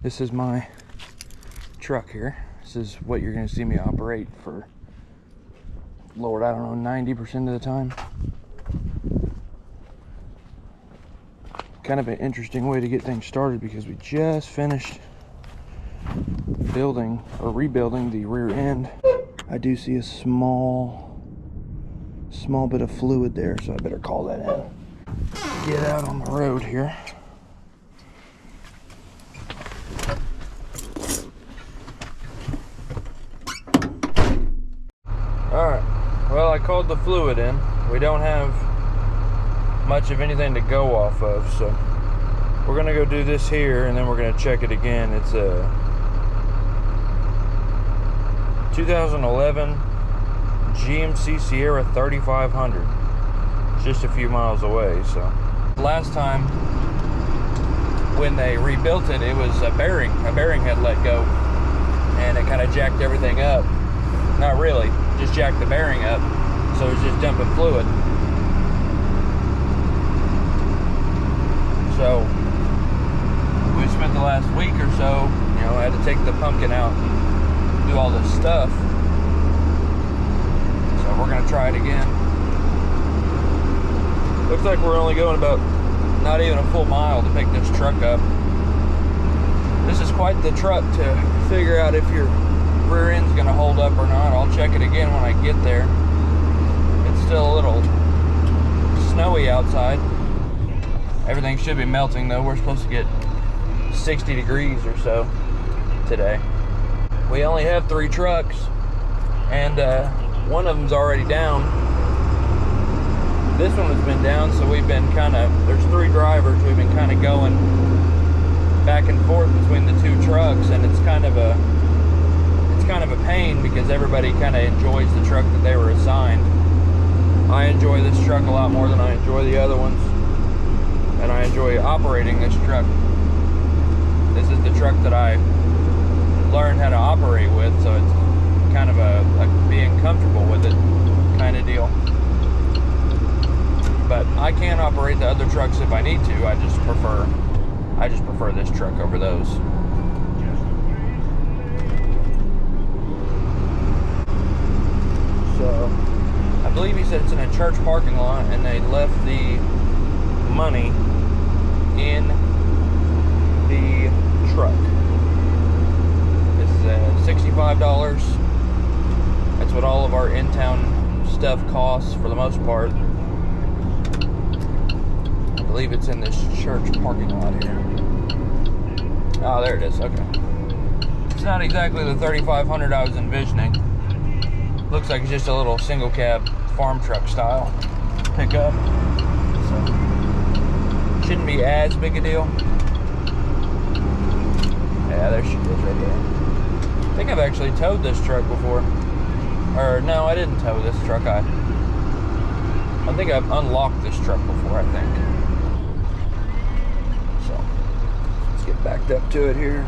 This is my truck here. This is what you're going to see me operate for, Lord, I don't know, 90% of the time. Kind of an interesting way to get things started because we just finished building or rebuilding the rear end. I do see a small bit of fluid there, so I better call that in. Get out on the road here. Alright, well, I called the fluid in. We don't have much of anything to go off of, so we're gonna go do this here and then we're gonna check it again. It's a 2011 GMC Sierra 3500. It's just a few miles away. So last time when they rebuilt it, it was a bearing had let go and it kind of jacked everything up. Not really, just jacked the bearing up, so it's just dumping fluid. So we spent the last week or so, you know, I had to take the pumpkin out, do all this stuff. So we're gonna try it again. Looks like we're only going about not even a full mile to pick this truck up. This is quite the truck to figure out if your rear end's gonna hold up or not. I'll check it again when I get there. It's still a little snowy outside. Everything should be melting though. We're supposed to get 60 degrees or so today. We only have 3 trucks and one of them's already down. This one has been down, so we've been there's 3 drivers. We've been kind of going back and forth between the 2 trucks, and it's kind of a pain because everybody kind of enjoys the truck that they were assigned. I enjoy this truck a lot more than I enjoy the other ones, and I enjoy operating this truck. This is the truck that I learned how to operate with, so it's kind of a being comfortable with it kind of deal. But I can operate the other trucks if I need to. I just prefer this truck over those. So I believe he said it's in a church parking lot and they left the money in the truck. This is $65. That's what all of our in-town stuff costs for the most part. I believe it's in this church parking lot here. Oh, there it is. Okay. It's not exactly the 3500 I was envisioning. Looks like it's just a little single cab farm truck style pickup. So shouldn't be as big a deal. Yeah, there she is right there. I think I've actually towed this truck before. Or no, I didn't tow this truck. I think I've unlocked this truck before, I think. So let's get backed up to it here.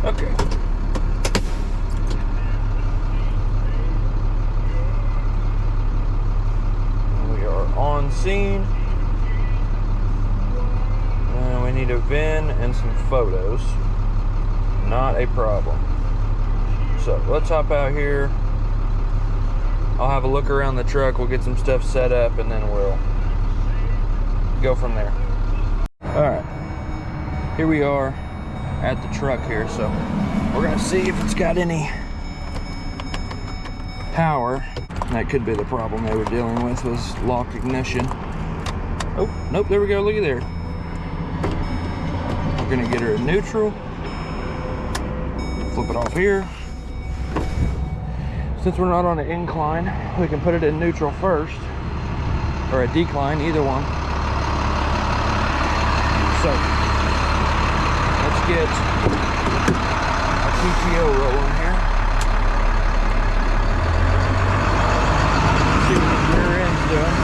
Okay. We are on scene. And we need a VIN and some photos. Not a problem. So let's hop out here. I'll have a look around the truck. We'll get some stuff set up and then we'll go from there. Alright. Here we are at the truck here, so we're gonna see if it's got any power. That could be the problem they were dealing with, was locked ignition. Oh, nope, there we go, look at there. We're gonna get her in neutral, flip it off here. Since we're not on an incline, we can put it in neutral first, or a decline, either one. So let's get a PTO rolling here. See what the rear end's doing.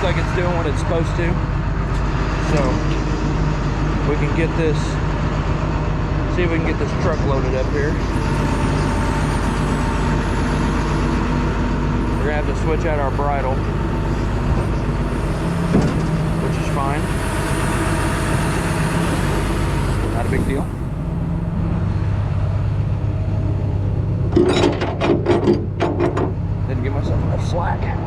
seems like it's doing what it's supposed to. So we can get this, see if we can get this truck loaded up here. We're gonna have to switch out our bridle, which is fine. Not a big deal. Didn't give myself enough slack.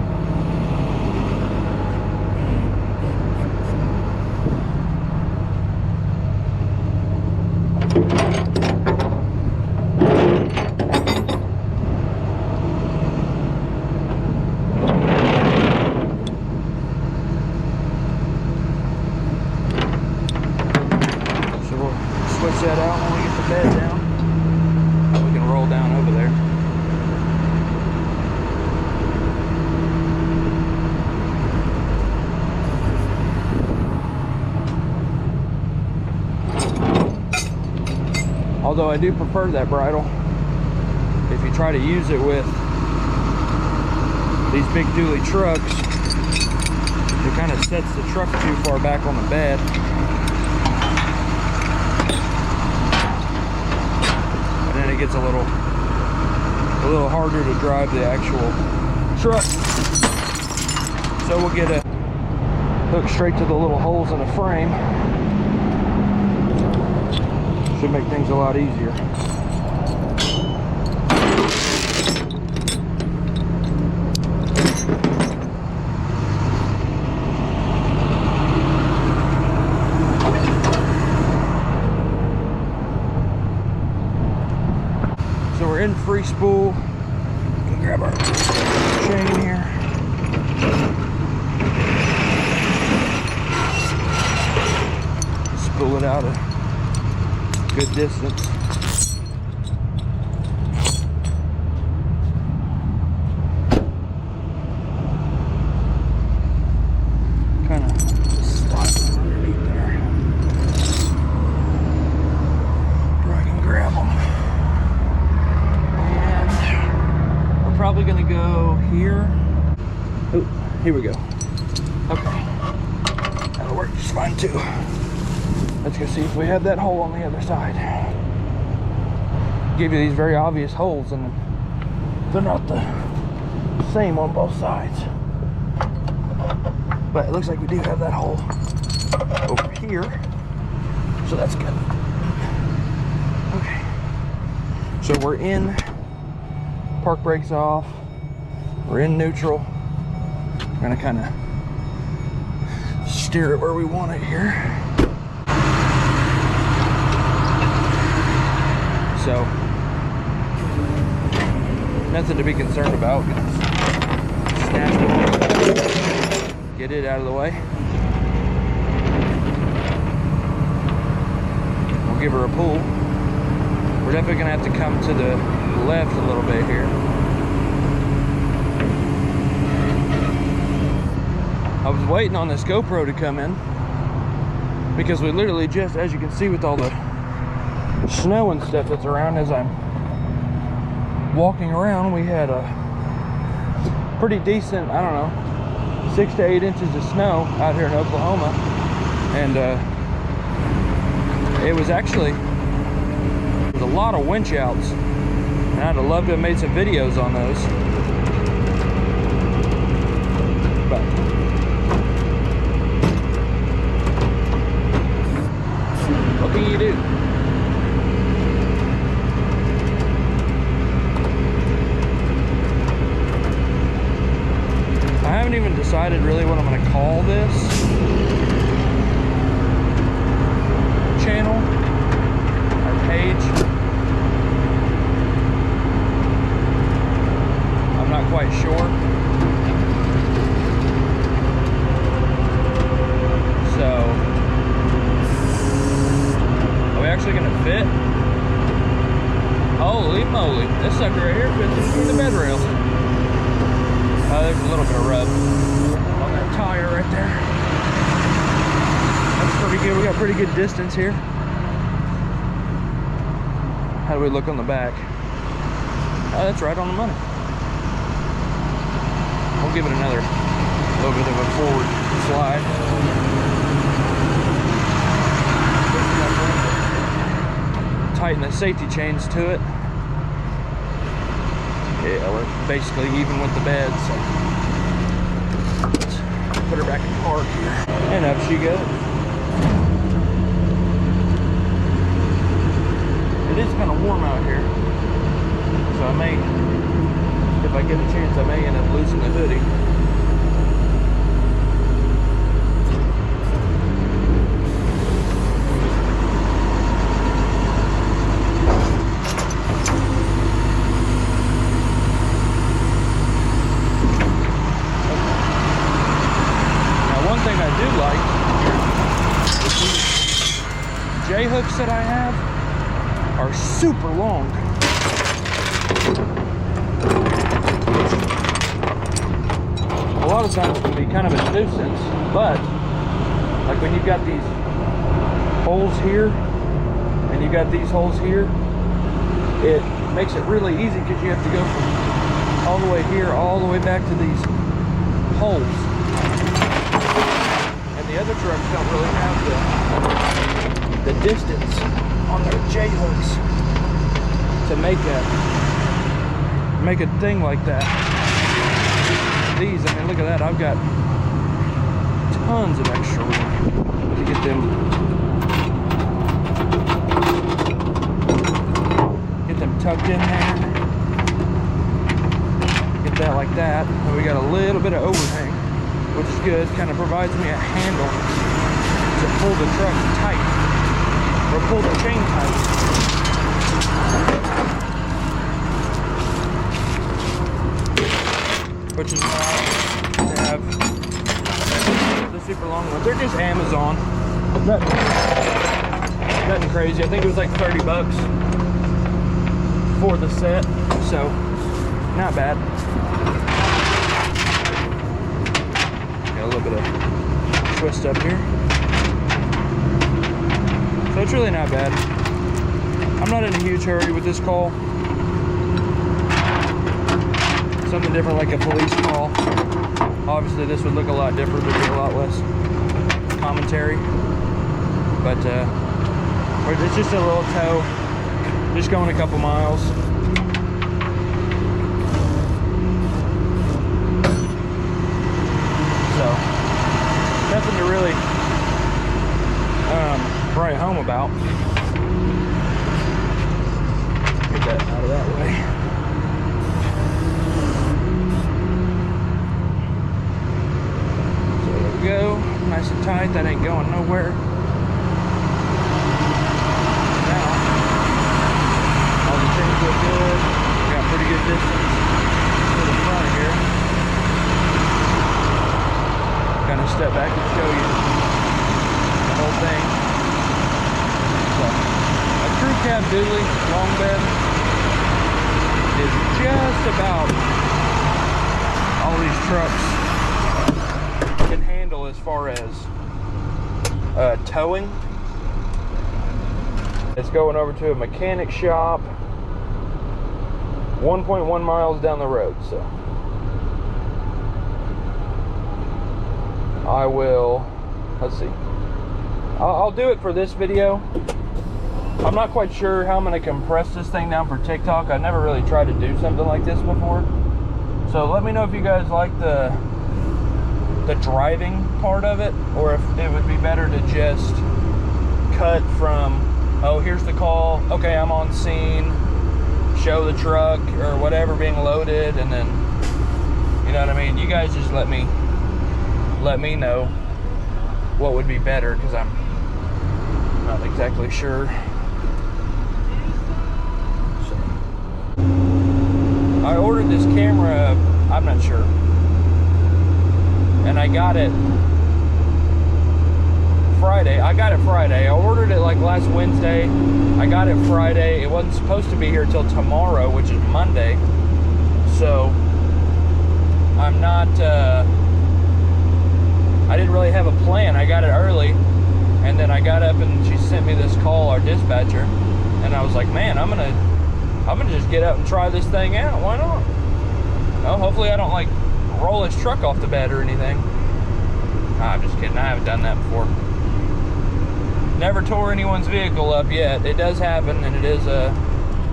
Switch that out when we get the bed down. We can roll down over there. Although I do prefer that bridle. If you try to use it with these big dually trucks, it kind of sets the truck too far back on the bed. It gets a little harder to drive the actual truck. So we'll get a hook straight to the little holes in the frame. Should make things a lot easier. So we're in free spool. We can grab our chain here. Spool it out a good distance. Kind of slide underneath there. Where I can grab them. Probably gonna go here. Oh, here we go. Okay, that'll work just fine too. Let's go see if we have that hole on the other side. Give you these very obvious holes, and they're not the same on both sides. But it looks like we do have that hole over here, so that's good. Okay, so we're in. Park brakes off. We're in neutral. We're gonna kind of steer it where we want it here. So nothing to be concerned about. Snatch it, get it out of the way. We'll give her a pull. We're definitely gonna have to come to the left a little bit here. I was waiting on this GoPro to come in because we literally just, as you can see with all the snow and stuff that's around, as I'm walking around, we had a pretty decent, I don't know, 6 to 8 inches of snow out here in Oklahoma. And it was actually, there was a lot of winch outs. And I'd have loved to have made some videos on those. But what can you do? I haven't even decided really what I'm going to call this channel or page. Not quite sure. So, are we actually gonna fit? Holy moly, this sucker right here fits between the bed rails. There's a little bit of rub on that tire right there. That's pretty good. We got pretty good distance here. How do we look on the back? Oh, that's right on the money. We'll give it another little bit of a forward slide. Tighten the safety chains to it. Yeah, we're basically even with the bed, so let's put her back in park here. And up she goes. It is kind of warm out here, so I may, if I get a chance, I may end up losing the hoodie. J-hooks that I have are super long. A lot of times it can be kind of a nuisance, but like when you've got these holes here and you've got these holes here, it makes it really easy because you have to go from all the way here all the way back to these holes. And the other trucks don't really have the distance on their J-hooks to make a thing like that. These, I mean, look at that. I've got tons of extra room to get them tucked in there. Get that like that. And we got a little bit of overhang, which is good. Kind of provides me a handle to pull the truck tight. Or pull the chain tight. Which is why I have the super long ones. They're just Amazon. Nothing crazy. I think it was like 30 bucks for the set. So, not bad. Got a little bit of twist up here. So it's really not bad. I'm not in a huge hurry with this call. Something different like a police call. Obviously this would look a lot different. There'd be a lot less commentary. But it's just a little tow. Just going a couple miles. So, nothing to really write home about. Get that out of that way. So there we go, nice and tight. That ain't going nowhere. Now, all the things look good. Got pretty good distance to the front here. Gonna step back and show you the whole thing. A crew cab dually long bed is just about all these trucks can handle as far as towing. It's going over to a mechanic shop 1.1 miles down the road, so I will, let's see, I'll do it for this video. I'm not quite sure how I'm going to compress this thing down for TikTok. I've never really tried to do something like this before. So let me know if you guys like the driving part of it, or if it would be better to just cut from, oh, here's the call, okay, I'm on scene, show the truck or whatever being loaded, and then, you know what I mean? You guys just let me know what would be better, because I'm not exactly sure. I ordered this camera, I'm not sure, and I got it Friday. I ordered it like last Wednesday. I got it Friday. It wasn't supposed to be here till tomorrow, which is Monday. So I'm not, I didn't really have a plan. I got it early, and then I got up and she sent me this call, our dispatcher, and I was like, man, I'm gonna just get up and try this thing out. Why not? Well, hopefully I don't like roll his truck off the bed or anything. I'm just kidding, I haven't done that before. Never tore anyone's vehicle up yet. It does happen, and it is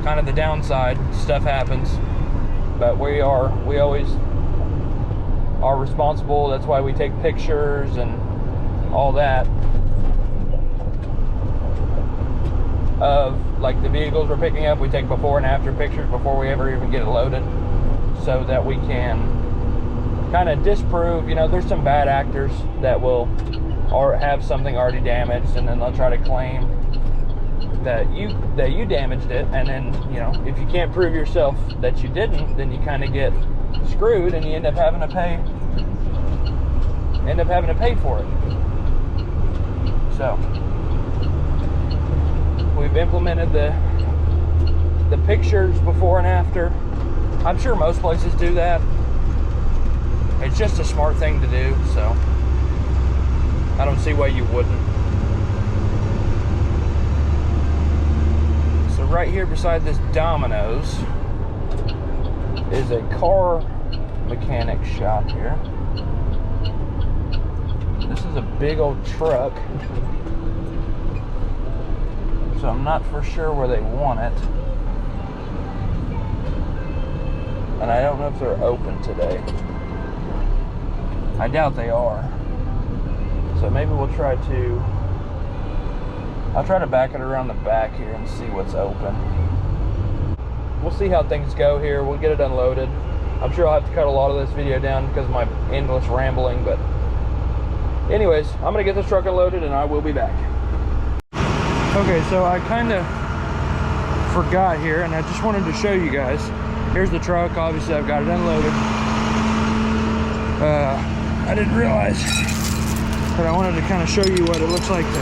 kind of the downside. Stuff happens, but we always are responsible. That's why we take pictures and all that of like the vehicles we're picking up. We take before and after pictures before we ever even get it loaded, so that we can kind of disprove, you know, there's some bad actors that will or have something already damaged, and then they'll try to claim that you damaged it, and then, you know, if you can't prove yourself that you didn't, then you kind of get screwed, and you end up having to pay for it. So we've implemented the pictures before and after. I'm sure most places do that. It's just a smart thing to do, so I don't see why you wouldn't. So right here beside this Domino's is a car mechanic shop here. This is a big old truck, so I'm not for sure where they want it. And I don't know if they're open today. I doubt they are. So maybe I'll try to back it around the back here and see what's open. We'll see how things go here. We'll get it unloaded. I'm sure I'll have to cut a lot of this video down because of my endless rambling, but anyways, I'm gonna get this truck unloaded and I will be back. Okay, so I kind of forgot here, and I just wanted to show you guys. Here's the truck. Obviously I've got it unloaded. I didn't realize, but I wanted to kind of show you what it looks like to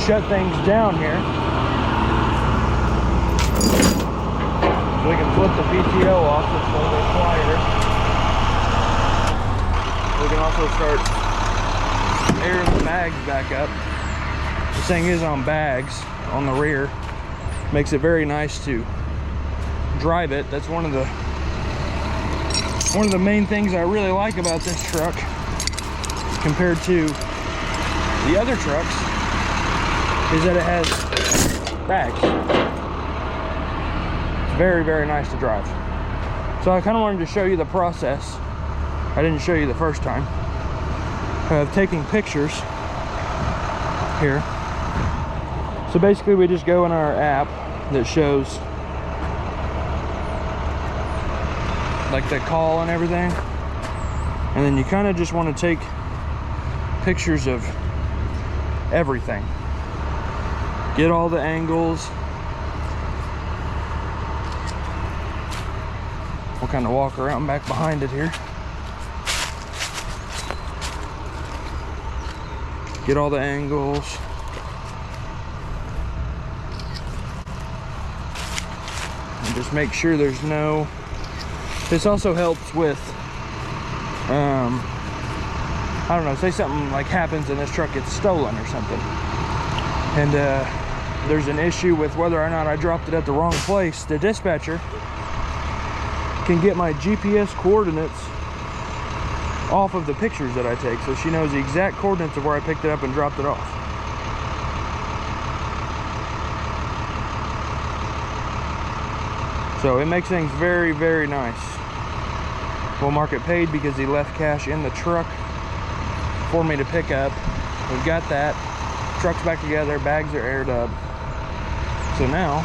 shut things down here. We can flip the PTO off, it's a little bit quieter. We can also start airing the bags back up. This thing is on bags on the rear. Makes it very nice to drive it. That's one of the main things I really like about this truck compared to the other trucks is that it has bags. It's very, very nice to drive. So I kind of wanted to show you the process. I didn't show you the first time of taking pictures here. So basically we just go in our app that shows like the call and everything, and then you kind of just want to take pictures of everything, get all the angles. We'll kind of walk around back behind it here, get all the angles. And just make sure there's no. This also helps with, I don't know, say something like happens and this truck gets stolen or something. And there's an issue with whether or not I dropped it at the wrong place. The dispatcher can get my GPS coordinates off of the pictures that I take, so she knows the exact coordinates of where I picked it up and dropped it off. So it makes things very, very nice. We'll mark it paid because he left cash in the truck for me to pick up. We've got that. Truck's back together, bags are aired up. So now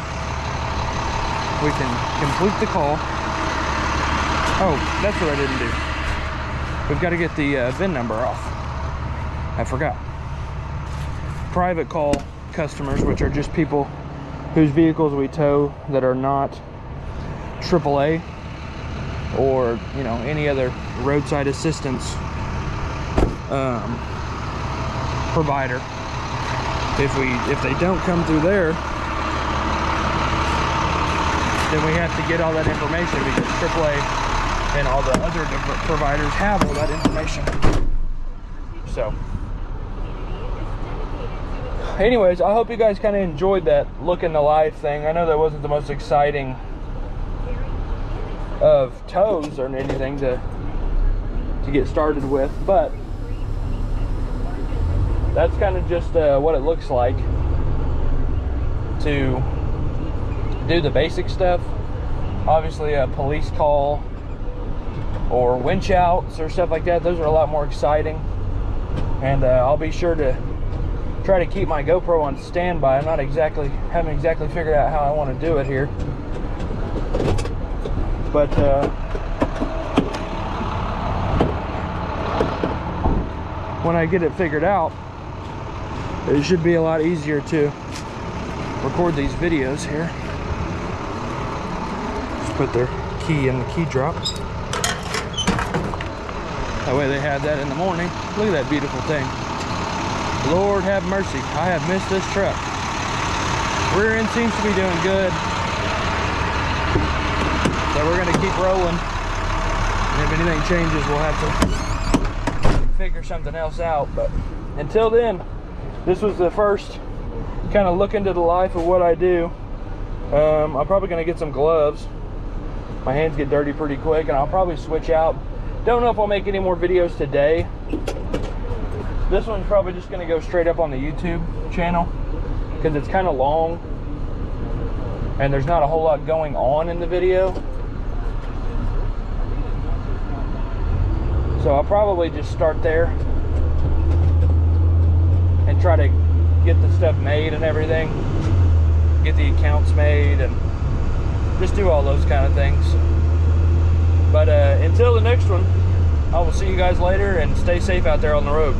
we can complete the call. Oh, that's what I didn't do. We've got to get the VIN number off. I forgot. Private call customers, which are just people whose vehicles we tow that are not AAA or, you know, any other roadside assistance provider. If they don't come through there, then we have to get all that information because AAA and all the other different providers have all that information. So anyways, I hope you guys kind of enjoyed that look in the live thing. I know that wasn't the most exciting of tows or anything to to get started with, but that's kind of just what it looks like to do the basic stuff. Obviously a police call or winch outs or stuff like that, those are a lot more exciting, and I'll be sure to try to keep my GoPro on standby. haven't exactly figured out how I want to do it here, but when I get it figured out, it should be a lot easier to record these videos here. Just put their key in the key drop. That way they had that in the morning. Look at that beautiful thing. Lord have mercy, I have missed this truck. Rear end seems to be doing good, so we're gonna keep rolling. And if anything changes, we'll have to figure something else out. But until then, this was the first kind of look into the life of what I do. I'm probably gonna get some gloves. My hands get dirty pretty quick, and I'll probably switch out. Don't know if I'll make any more videos today. This one's probably just gonna go straight up on the YouTube channel because it's kind of long and there's not a whole lot going on in the video. So I'll probably just start there and try to get the stuff made and everything, get the accounts made, and just do all those kind of things. But until the next one, I will see you guys later, and stay safe out there on the road.